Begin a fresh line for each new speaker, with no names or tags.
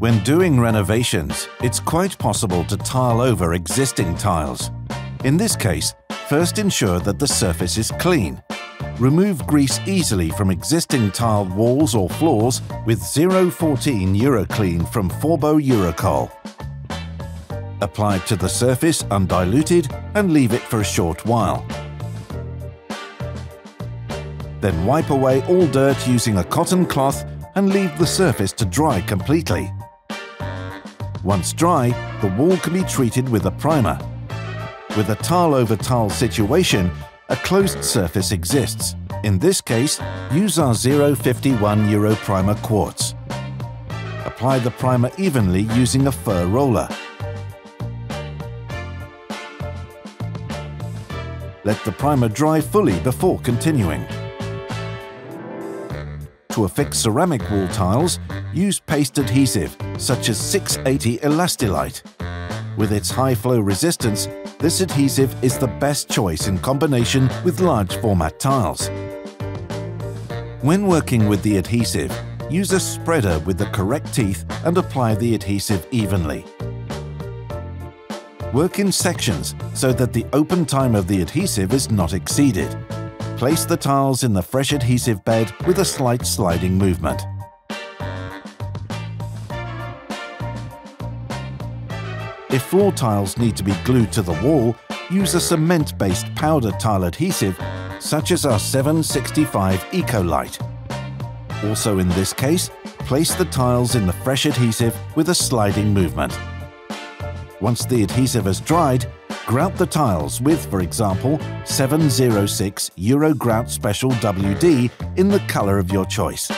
When doing renovations, it's quite possible to tile over existing tiles. In this case, first ensure that the surface is clean. Remove grease easily from existing tiled walls or floors with 014 Euroclean from Forbo Eurocol. Apply it to the surface undiluted and leave it for a short while. Then wipe away all dirt using a cotton cloth and leave the surface to dry completely. Once dry, the wall can be treated with a primer. With a tile-over-tile situation, a closed surface exists. In this case, use our 051 Euro Primer quartz. Apply the primer evenly using a fur roller. Let the primer dry fully before continuing. To affix ceramic wall tiles, use paste adhesive such as 680 Elastilite. With its high flow resistance, this adhesive is the best choice in combination with large format tiles. When working with the adhesive, use a spreader with the correct teeth and apply the adhesive evenly. Work in sections so that the open time of the adhesive is not exceeded. Place the tiles in the fresh adhesive bed with a slight sliding movement. If floor tiles need to be glued to the wall, use a cement-based powder tile adhesive such as our 765 Ecolite. Also in this case, place the tiles in the fresh adhesive with a sliding movement. Once the adhesive has dried, grout the tiles with, for example, 706 Euro Grout Special WD in the color of your choice.